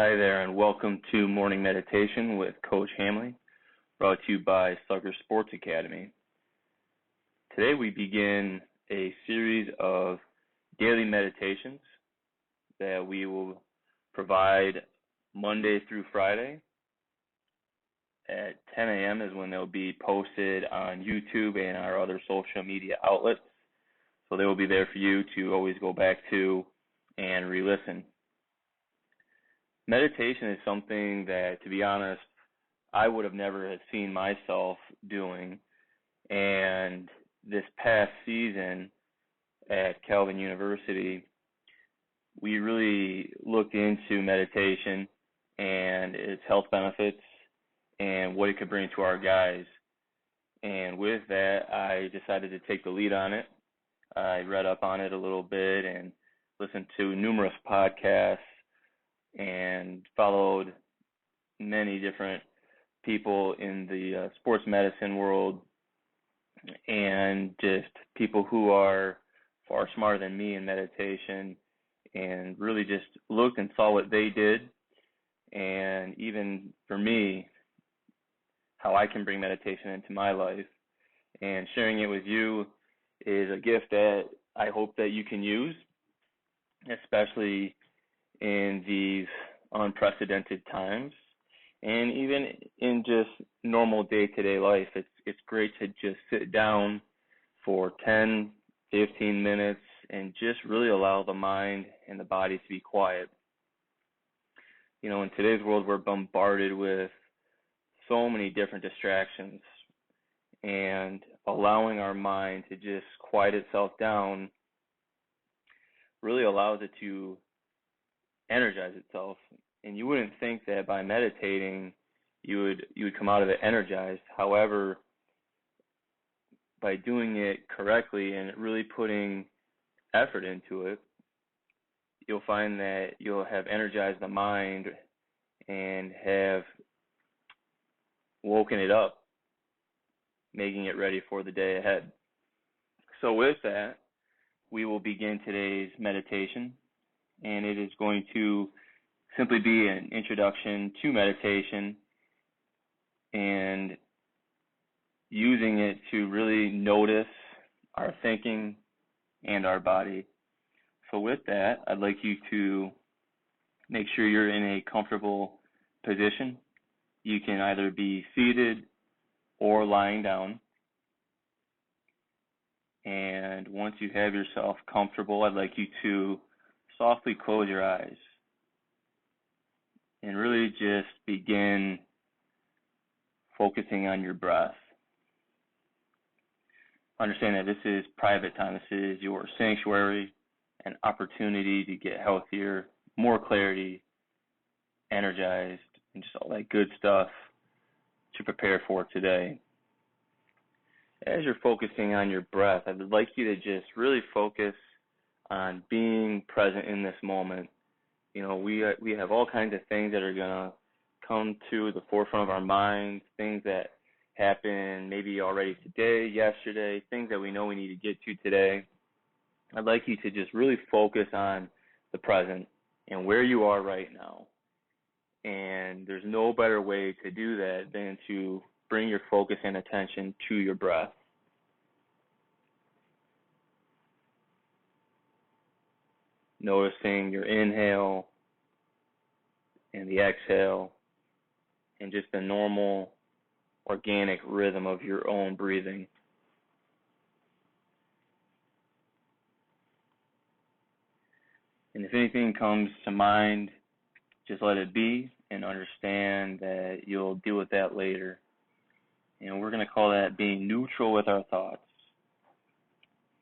Hi there, and welcome to Morning Meditation with Coach Hamley, brought to you by Slugger Sports Academy. Today we begin a series of daily meditations that we will provide Monday through Friday at 10 a.m. is when they'll be posted on YouTube and our other social media outlets. So they will be there for you to always go back to and re-listen. Meditation is something that, to be honest, I would have never have seen myself doing. And this past season at Calvin University, we really looked into meditation and its health benefits and what it could bring to our guys. And with that, I decided to take the lead on it. I read up on it a little bit and listened to numerous podcasts and followed many different people in the sports medicine world and just people who are far smarter than me in meditation, and really just looked and saw what they did, and even for me, how I can bring meditation into my life. And sharing it with you is a gift that I hope that you can use, especially in these unprecedented times, and even in just normal day-to-day life. It's great to just sit down for 10, 15 minutes and just really allow the mind and the body to be quiet. You know, in today's world, we're bombarded with so many different distractions, and allowing our mind to just quiet itself down really allows it to energize itself. And you wouldn't think that by meditating you would come out of it energized. However, by doing it correctly and really putting effort into it, you'll find that you'll have energized the mind and have woken it up, making it ready for the day ahead. So with that, we will begin today's meditation, and it is going to simply be an introduction to meditation and using it to really notice our thinking and our body. So with that, I'd like you to make sure you're in a comfortable position. You can either be seated or lying down. And once you have yourself comfortable, I'd like you to softly close your eyes and really just begin focusing on your breath. Understand that this is private time. This is your sanctuary, an opportunity to get healthier, more clarity, energized, and just all that good stuff to prepare for today. As you're focusing on your breath, I would like you to just really focus on being present in this moment. You know, we have all kinds of things that are going to come to the forefront of our minds, things that happened maybe already today, yesterday, things that we know we need to get to today. I'd like you to just really focus on the present and where you are right now. And there's no better way to do that than to bring your focus and attention to your breath. Noticing your inhale and the exhale and just the normal organic rhythm of your own breathing. And if anything comes to mind, just let it be and understand that you'll deal with that later. And we're going to call that being neutral with our thoughts,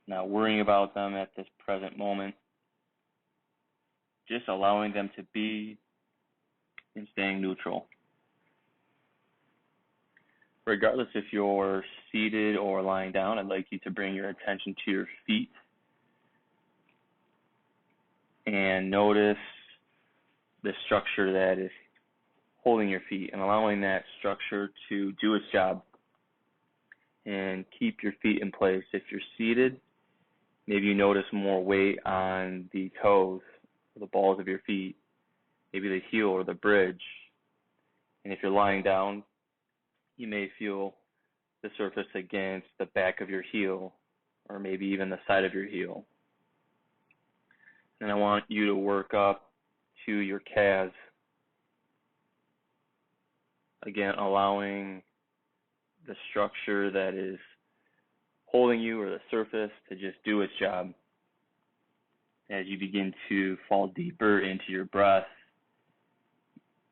not worrying about them at this present moment, just allowing them to be and staying neutral. Regardless if you're seated or lying down, I'd like you to bring your attention to your feet and notice the structure that is holding your feet and allowing that structure to do its job and keep your feet in place. If you're seated, maybe you notice more weight on the toes, the balls of your feet. maybe the heel or the bridge. And if you're lying down, you may feel the surface against the back of your heel, or maybe even the side of your heel. And I want you to work up to your calves. Again, allowing the structure that is holding you, or the surface, to just do its job as you begin to fall deeper into your breath,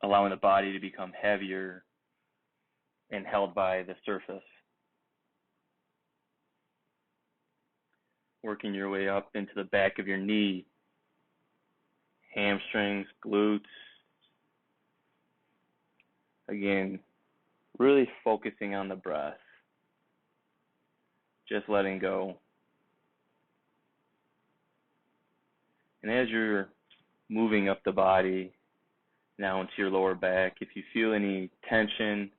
allowing the body to become heavier and held by the surface. Working your way up into the back of your knee, hamstrings, glutes. Again, really focusing on the breath. Just letting go. And as you're moving up the body, now into your lower back, if you feel any tension,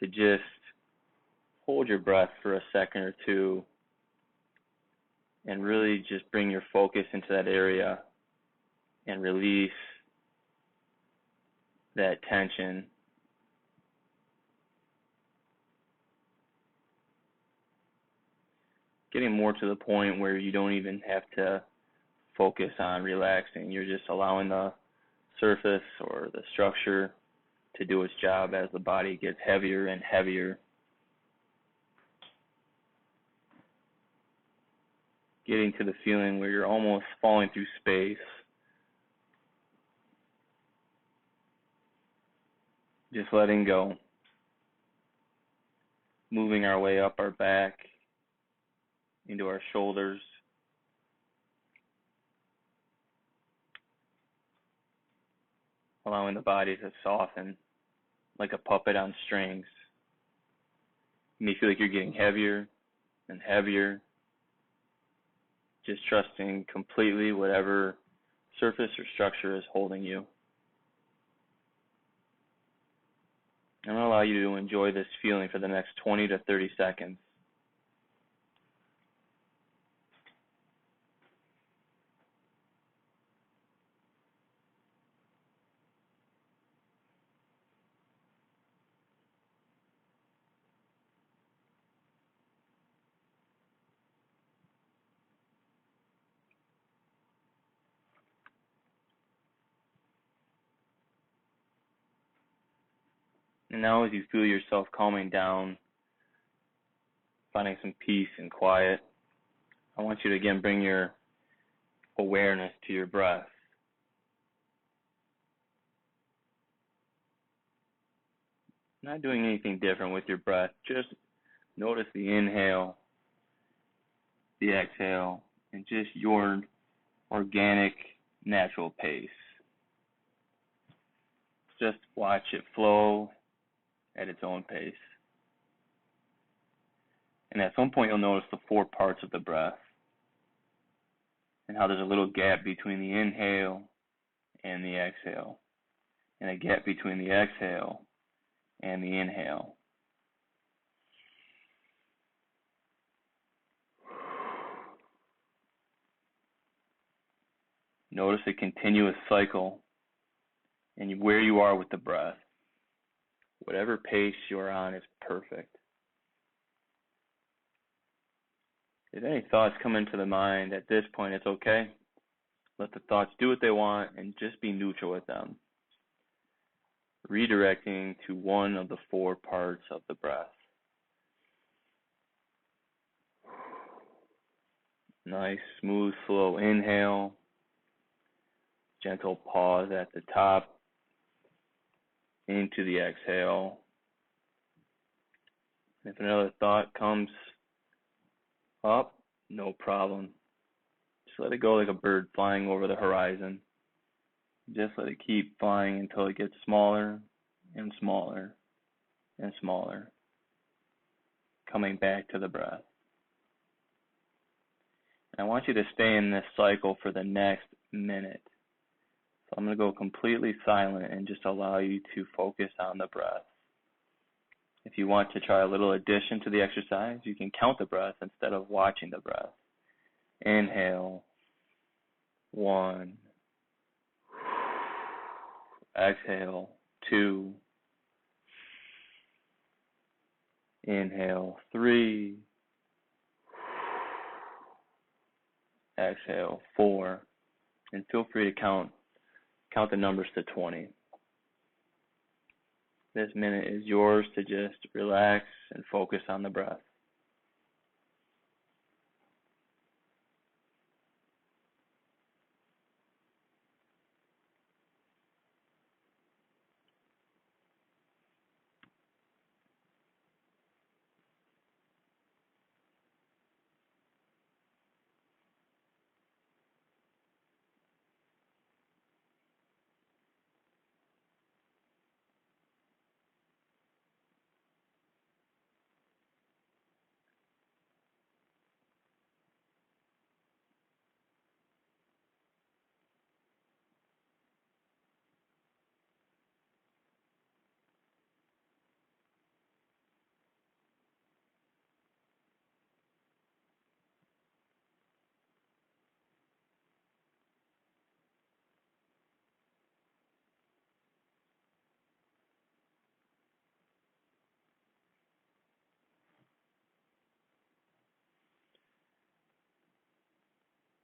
to just hold your breath for a second or two and really just bring your focus into that area and release that tension. Getting more to the point where you don't even have to focus on relaxing. You're just allowing the surface or the structure to do its job as the body gets heavier and heavier. Getting to the feeling where you're almost falling through space. Just letting go. Moving our way up our back, into our shoulders. Allowing the body to soften like a puppet on strings. You may feel like you're getting heavier and heavier. Just trusting completely whatever surface or structure is holding you. I'm going to allow you to enjoy this feeling for the next 20 to 30 seconds. And now as you feel yourself calming down, finding some peace and quiet, I want you to again bring your awareness to your breath. Not doing anything different with your breath, just notice the inhale, the exhale, and just your organic, natural pace. Just watch it flow at its own pace. And at some point you'll notice the four parts of the breath and how there's a little gap between the inhale and the exhale, and a gap between the exhale and the inhale. Notice a continuous cycle and where you are with the breath. Whatever pace you're on is perfect. If any thoughts come into the mind at this point, it's okay. Let the thoughts do what they want and just be neutral with them. Redirecting to one of the four parts of the breath. Nice, smooth, slow inhale. Gentle pause at the top. Into the exhale. If another thought comes up, no problem. Just let it go like a bird flying over the horizon. Just let it keep flying until it gets smaller and smaller and smaller. Coming back to the breath. And I want you to stay in this cycle for the next minute. So I'm going to go completely silent and just allow you to focus on the breath. If you want to try a little addition to the exercise, you can count the breath instead of watching the breath. Inhale. 1. Exhale, 2. Inhale, 3. Exhale, 4. And feel free to count the numbers to 20. This minute is yours to just relax and focus on the breath.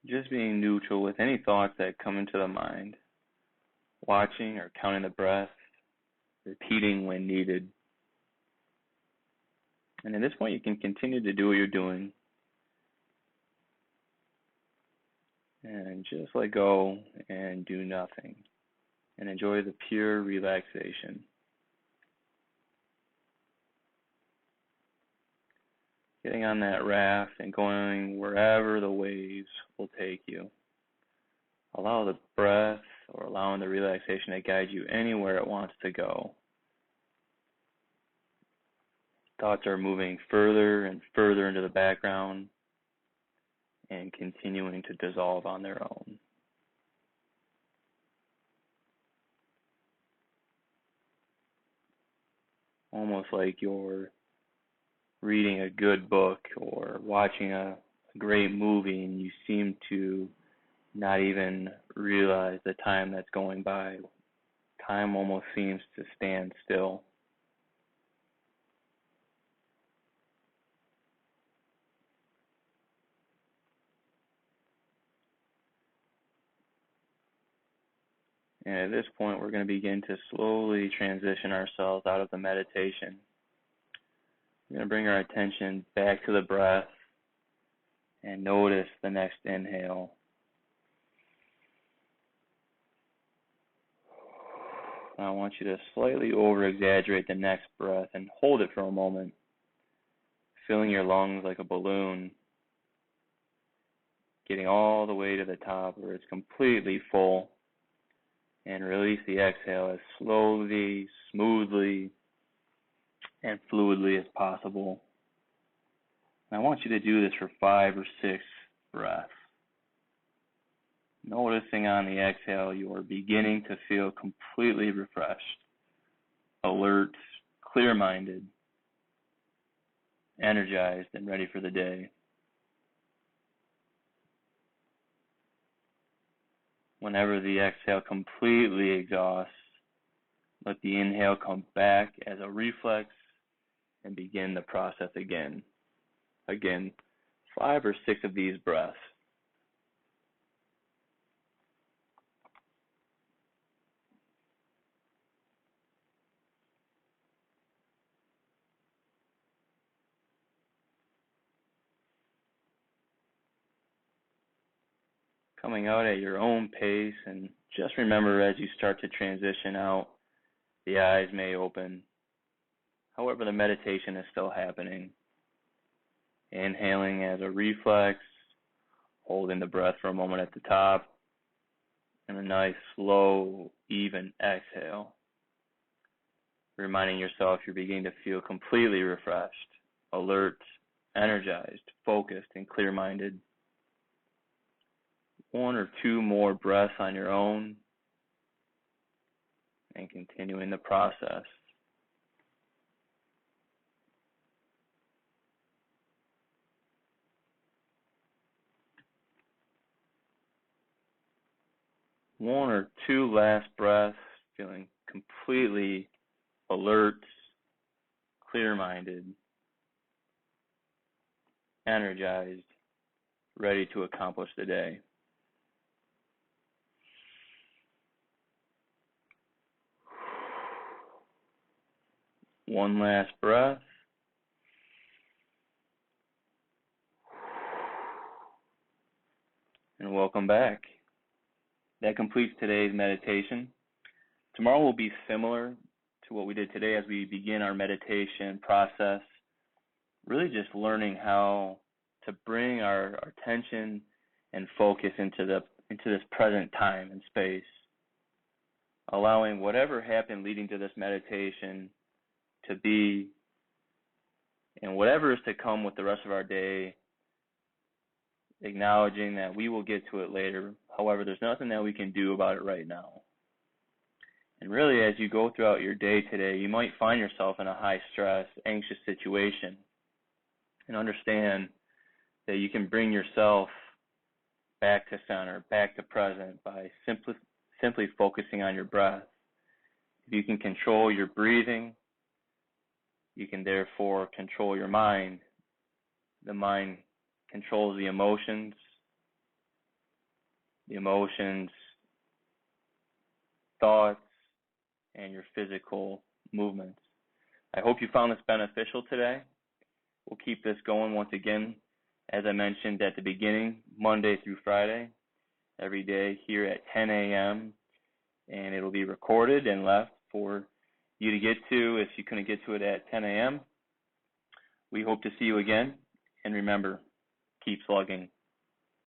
Just being neutral with any thoughts that come into the mind, watching or counting the breath, repeating when needed. And at this point, you can continue to do what you're doing and just let go and do nothing and enjoy the pure relaxation. Getting on that raft and going wherever the waves will take you. Allow the breath or allowing the relaxation to guide you anywhere it wants to go. Thoughts are moving further and further into the background and continuing to dissolve on their own. Almost like you're reading a good book or watching a great movie and you seem to not even realize the time that's going by. Time almost seems to stand still. And at this point, we're going to begin to slowly transition ourselves out of the meditation. We're going to bring our attention back to the breath and notice the next inhale. I want you to slightly over-exaggerate the next breath and hold it for a moment, filling your lungs like a balloon, getting all the way to the top where it's completely full, and release the exhale as slowly, smoothly, and fluidly as possible. And I want you to do this for 5 or 6 breaths. Noticing on the exhale, you are beginning to feel completely refreshed, alert, clear-minded, energized, and ready for the day. Whenever the exhale completely exhausts, let the inhale come back as a reflex and begin the process again. Again, 5 or 6 of these breaths. Coming out at your own pace, and just remember as you start to transition out, the eyes may open. However, the meditation is still happening. Inhaling as a reflex, holding the breath for a moment at the top, and a nice, slow, even exhale. Reminding yourself you're beginning to feel completely refreshed, alert, energized, focused, and clear-minded. 1 or 2 more breaths on your own, and continuing the process. One or two last breaths, feeling completely alert, clear-minded, energized, ready to accomplish the day. One last breath. And welcome back. That completes today's meditation. Tomorrow will be similar to what we did today as we begin our meditation process. Really just learning how to bring our attention and focus into this present time and space. Allowing whatever happened leading to this meditation to be, and whatever is to come with the rest of our day, acknowledging that we will get to it later. However, there's nothing that we can do about it right now. And really, as you go throughout your day today, you might find yourself in a high-stress, anxious situation. And understand that you can bring yourself back to center, back to present by simply focusing on your breath. If you can control your breathing, you can therefore control your mind. The mind controls the emotions thoughts, and your physical movements. I hope you found this beneficial today. We'll keep this going once again, as I mentioned at the beginning, Monday through Friday, every day here at 10 a.m. And it'll be recorded and left for you to get to if you couldn't get to it at 10 a.m. We hope to see you again. And remember, keep slugging.